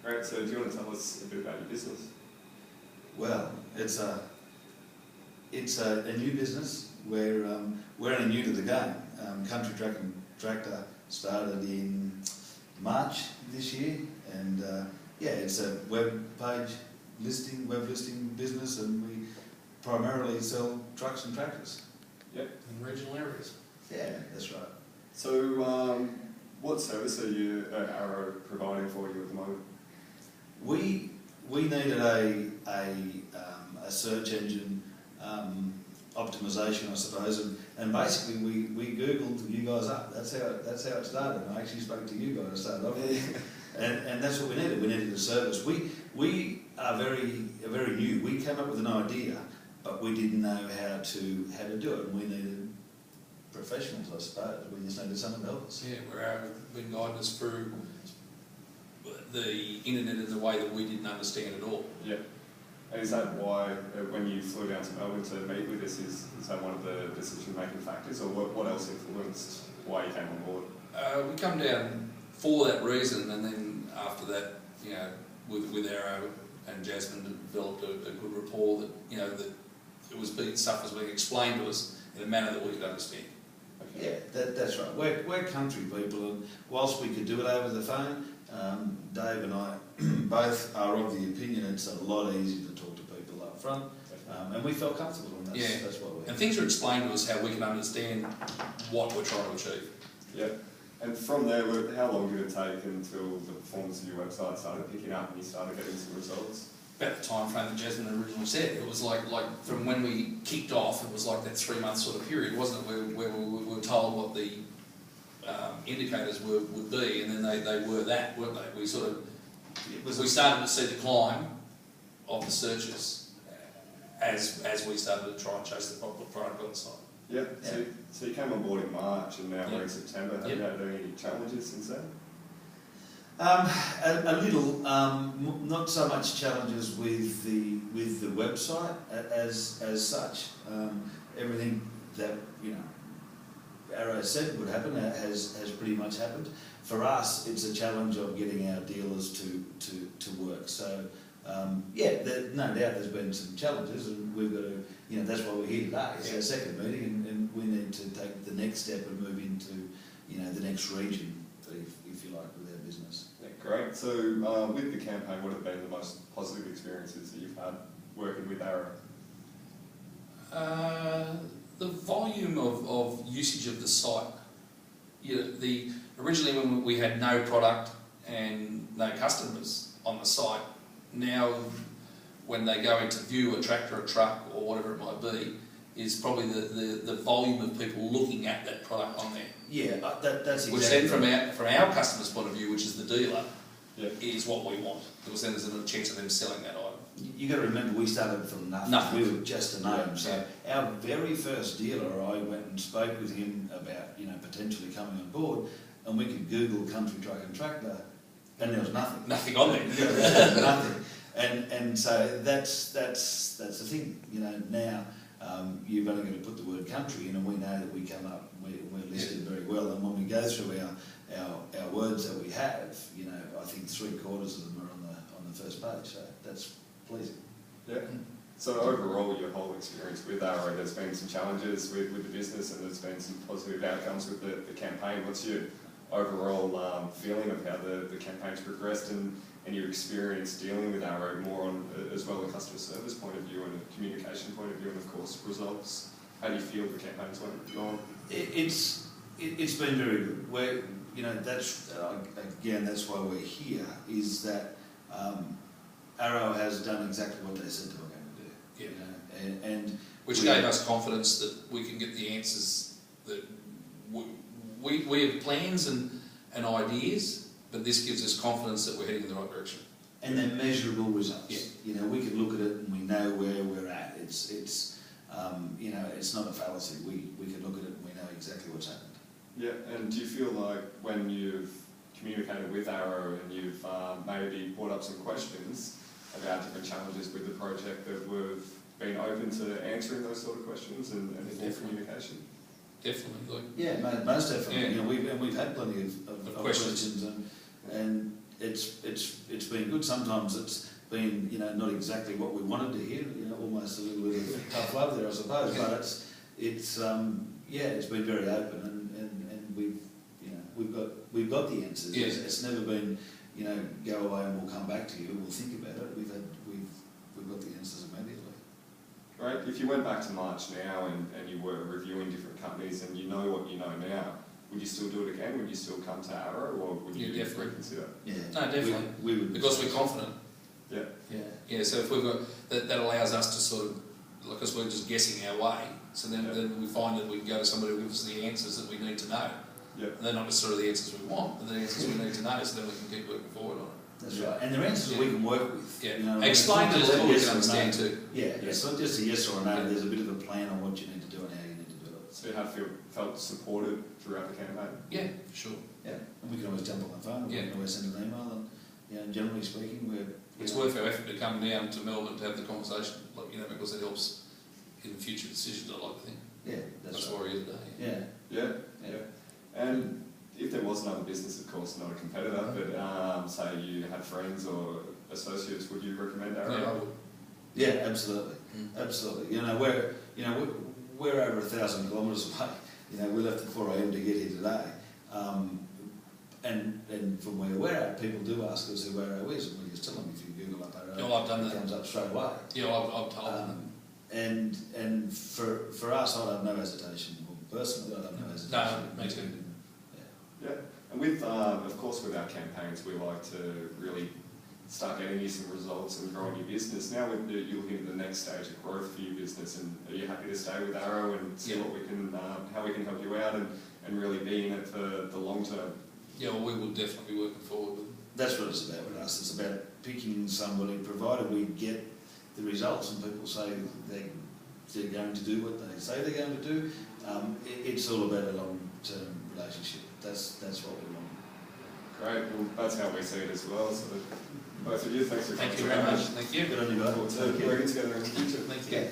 Great. So do you want to tell us a bit about your business? Well, it's a new business. We're only new to the game. Country Truck and Tractor started in March this year, and it's a web listing business, and we primarily sell trucks and tractors. Yep. In regional areas. Yeah, that's right. So what service are you Arrow providing for you at the moment? We needed a search engine optimization, I suppose, and basically we Googled you guys up. That's how it started. I actually spoke to you guys to start off with, and that's what we needed. We needed a service. We are very new. We came up with an idea, but we didn't know how to do it, and we needed professionals, I suppose. We just needed someone to help us. Yeah, where been guiding us through the internet in the way that we didn't understand at all. Yeah. And is that why, when you flew down to Melbourne to meet with us, is that one of the decision-making factors, or what else influenced why you came on board? We come down for that reason, and then after that, with Arrow and Jasmine developed a good rapport that, that stuff was being explained to us in a manner that we could understand. Yeah, that's right. We're country people, and whilst we could do it over the phone, Dave and I both are of the opinion it's a lot easier to talk to people up front, and we felt comfortable, and that's what we. And things are explained to us how we can understand what we're trying to achieve. Yeah. And from there, how long did it take until the performance of your website started picking up and you started getting some results? About the time frame that Jasmine originally said. It was like from when we kicked off, it was like that 3 month sort of period, wasn't it? Where we were told what the indicators would be, and then they were that, weren't they? We started to see the climb of the searches as we started to try and chase the product on the site. Yeah. So you came on board in March, and now we're in September. Have you had any challenges since then? A little, not so much challenges with the website as such. Everything that Arrow said would happen has pretty much happened. For us, it's a challenge of getting our dealers to work. So no doubt there's been some challenges, and we've got to, that's why we're here today. It's our second meeting, and we need to take the next step and move into the next region, if you like, with our business. Yeah, great. So with the campaign, what have been the most positive experiences that you've had working with Arrow? The volume of usage of the site. Originally when we had no product and no customers on the site, now when they go in to view a tractor, a truck, or whatever it might be, is probably the volume of people looking at that product on there. Yeah, that's exactly. Which then from our customer's point of view, which is the dealer, is what we want. Because then there's a chance of them selling that item. You got to remember, we started from nothing. We were just a name. So our very first dealer, I went and spoke with him about potentially coming on board, and we could Google Country Truck and Tractor, and there was nothing. Nothing on there. Nothing. And so that's the thing. Now you've only got to put the word country in, and we know that we come up. We're listed very well, and when we go through our words that we have, I think 3/4 of them are on the first page. So that's pleasing. Yeah. So overall, your whole experience with Arrow, there's been some challenges with the business, and there's been some positive outcomes with the campaign. What's your overall feeling of how the campaign's progressed, and your experience dealing with Arrow more on as well a customer service point of view and a communication point of view, and of course results? How do you feel the campaign's gone? It's been very good. That's why we're here. Is that Arrow has done exactly what they said they were going to do. Yeah. And which gave us confidence that we can get the answers that we have plans and ideas, but this gives us confidence that we're heading in the right direction. And they're measurable results. Yeah. We can look at it and we know where we're at. It's not a fallacy. We can look at it and we know exactly what's happened. Yeah, and do you feel like when you've communicated with Arrow and you've maybe brought up some questions about different challenges with the project, that we've been open to answering those sort of questions and more communication? Definitely. Yeah, most definitely. Yeah. We've had plenty of questions, and it's been good. Sometimes it's been, you know, not exactly what we wanted to hear, you know, almost a little bit of tough love there, I suppose, but it's been very open, and we've got the answers. Yes. It's never been, you know, go away and we'll come back to you, we'll think about it. We've got the answers immediately. Right, if you went back to March now and you were reviewing different companies and you know what you know now, would you still do it again? Would you still come to Arrow, or would you definitely reconsider? Yeah. No, definitely. We would, Because we're confident. Yeah. Yeah, so if we've got, that allows us to sort of, because we're just guessing our way, so then we find that we can go to somebody who gives us the answers that we need to know. Yeah. And they're not necessarily the answers we want, but the answers we need to know, so then we can keep working forward on it. That's right, and they're answers we can work with. Yeah, You know, explain it's to not the just a level we yes can or no. understand too. Yeah, it's not just a yes or a no, Yeah. there's a bit of a plan on what you need to do and how you need to do it. So you have felt supported throughout the campaign? Yeah, for sure. Yeah, and we can always jump on the phone, we Yeah. can always send an email, and, you know, generally speaking, It's worth our effort to come down to Melbourne to have the conversation, like, you know, because it helps in future decisions, I like to think. Yeah, that's That's right. why we're here today. Yeah, Yeah. And if there was another business, of course, not a competitor, but say you had friends or associates, would you recommend Arrow? Yeah, I would. yeah, absolutely, absolutely. You know, we're over 1,000 kilometres away. You know, we left at 4 a.m. to get here today. And from where we're at, people do ask us who Arrow is, and we just tell them if you Google up Arrow, Yeah, I've done it that. comes up straight away. Yeah, I've told them. And for us, I'd have no hesitation. Well, personally, I'd have no hesitation. No, me too. Yeah, and with, of course, with our campaigns, we like to really start getting you some results and growing your business. Now, you're looking at the next stage of growth for your business, and are you happy to stay with Arrow and see what we can, how we can help you out, and really be in it for the long term? Yeah, well, we will definitely be working forward with them. That's what it's about with us. It's about picking somebody, provided we get the results and people say they're going to do what they say they're going to do. It's all about a long-term relationship. That's what we want. Great, well, that's how we see it as well. So, both of you, thanks for coming. Thank you very much. Thank you. Good on you, guys. Look forward to working together in the future. Thank you. Yeah.